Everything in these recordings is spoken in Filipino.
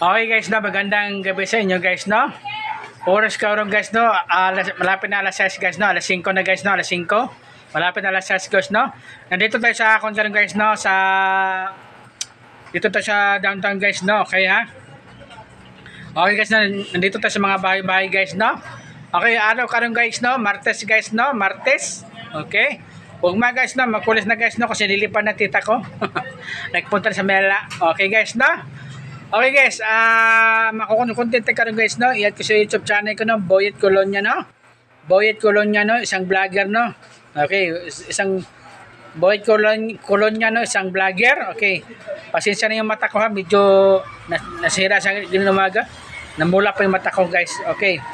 Okay guys, no, magandang gabi sa inyo guys, no. Oras karon guys, no. Malapit na alas 6 guys, no. Alas 5 na guys, no. Alas 5. Malapit na alas 6 guys, no. Nandito tayo sa karon guys, no, sa dito tayo sa downtown guys, no. Okay ha. Okay guys, no. Nandito tayo sa mga bahay-bahay guys, no. Okay, araw karon guys, no. Martes guys, no. Martes. Okay. Ugma guys, no. Makulis na guys, no, kasi lilipan na tita ko. Nagpunta sa Mela. Okay guys, no. Okay guys, makukontent ka rin guys, no? I-add ko sa YouTube channel ko, no? Boyet Colonia, no? Boyet Colonia, no? Isang vlogger, no? Okay, isang Boyet Colonia, no? Isang vlogger. Okay, pasensya na yung mata ko ha. Medyo nasira sa din umaga. Namula pa yung mata ko guys. Okay.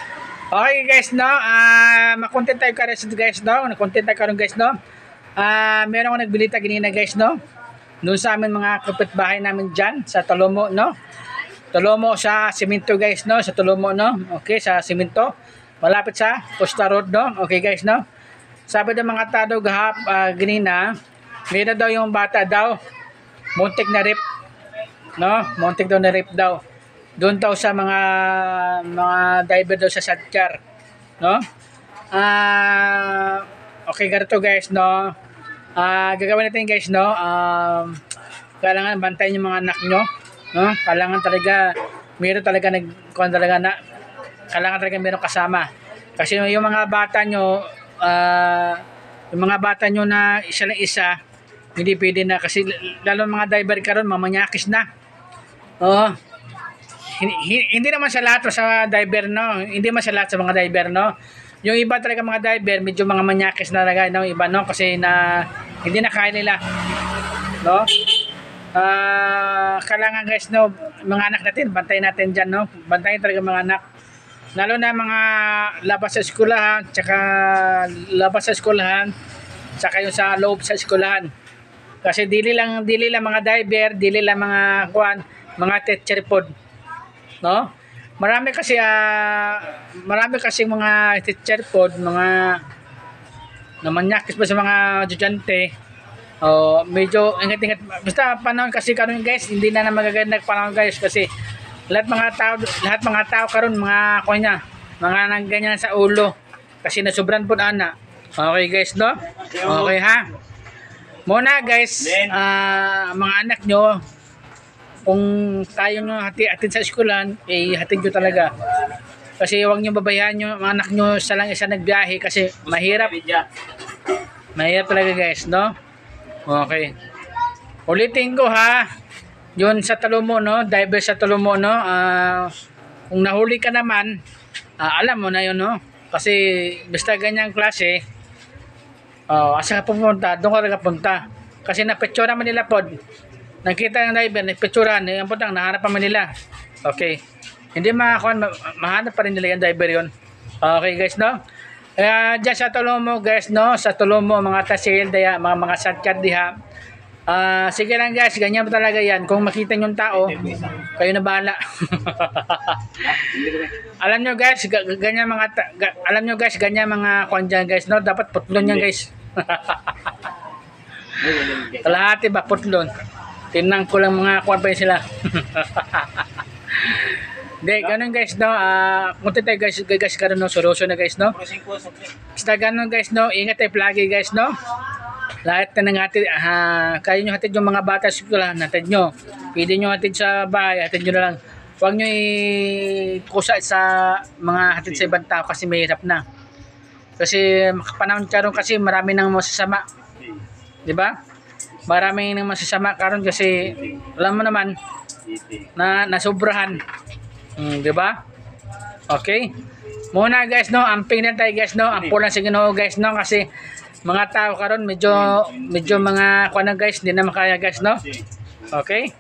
Okay guys, no? Makontent tayo ka rin guys, no? Nakontent tayo ka rin guys, no? Meron ako nagbilita ganina guys, no? Noon sa amin mga kapitbahay namin dyan sa Talomo, no? Talomo sa simento guys, no? Sa Talomo, no? Okay, sa simento. Malapit sa Costa Road, no? Okay guys, no? Sabi ng mga tado ganina, mayroon daw yung bata daw. Muntik na rip, no? Muntik daw na rip daw. Doon daw sa mga diver daw sa Sadkar, no? Okay, ganito guys, no? Gagawin natin guys, no? Kailangan bantayan yung mga anak nyo, no? Kailangan talaga meron talaga kailangan talaga meron kasama. Kasi yung mga bata nyo, na isa lang isa, hindi pwede na kasi lalo mga diver karon mamanyakis na. Hindi naman sa lahat sa diver, no? Hindi man sa lahat sa mga diver, no? Yung iba talaga mga diver, medyo mga manyakis na talaga, no? Iba, no? Kasi na hindi na kaya nila, no? Kailangan guys, no? Mga anak natin, bantayan natin dyan, no? Bantayan talaga mga anak. Lalo na mga labas sa eskwelahan, tsaka yung sa loob sa eskwelahan. Kasi dili lang mga diver, dili lang mga mga teacher pod, no? Marami kasi mga teacher pod, mga namanyakis pa sa mga estudyante. Medyo ingat-ingat. Basta panahon kasi karon guys, hindi na magagandang panahon guys kasi lahat mga tao karon mga mga nangganyan sa ulo kasi nasobran po ana. Okay guys, no? Okay ha. Muna guys, mga anak nyo, kung tayo nyo hatid sa eskulan, hatid nyo talaga. Kasi huwag nyo babayaan yung mga anak nyo sa lang isa nagbiyahe kasi mahirap. Mahirap talaga guys, no? Okay. Ulitin ko ha. Yun sa Talomo, no? Diver sa Talomo, no? Kung nahuli ka naman, alam mo na yun, no? Kasi basta ganyang klase, asa ka pumunta, doon ka talaga punta. Kasi napitsura man nila pod. Nakita ng diver, napitsura, yung putang, nahanap pa man nila. Okay. Hindi mahanap pa rin nila yung diver yun. Okay guys, no? Dyan sa Talomo guys, no? Sa Talomo, mga tasil, mga sadkar diha. Sige lang guys, ganyan talaga yan. Kung makita nyo yung tao, kayo na bahala. Alam nyo guys, ganyan mga kondyan guys, no? Dapat putlon yan guys. Kalahati ba putlon? Tinang ko lang mga kuwan pa sila. Hindi, ganun guys, no? Kunti tayo guys, ganun, no? Seryoso na guys, no? Basta ganun guys, no? Ingat tayo palagi guys, no? Lahat na nang hatid, kaya nyo hatid yung mga bata sa eskwela, hatid nyo. Pwede nyo hatid sa bahay, hatid nyo na lang. Huwag nyo ikusa sa mga hatid sa ibang tao kasi mahirap na. Kasi makapanahon karon kasi marami nang masasama. Diba? Marami nang masasama karon kasi alam mo naman na nasobrahan. Diba? Okay? Muna guys, no? Amping na tayo guys, no? Ampo lang sa Ginoo guys, no? Kasi mga tao karon medyo mga guys, hindi na makaya guys, no? Okay?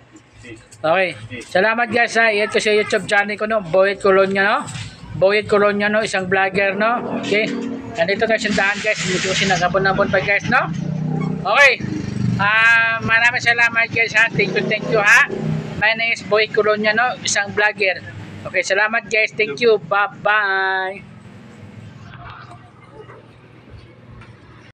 Okay. Salamat guys ha. I-add ko sa YouTube channel ko, no? Boyet Colonia, no? Boyet Colonia, no? Isang vlogger, no? Okay? Nandito tayo sa daan guys. Medyo sinagabon-abon pa guys, no? Okay. Maraming salamat guys ha. Thank you ha. My name is Boyet Colonia, no? Isang vlogger. Okay, salamat guys. Thank you. Bye-bye.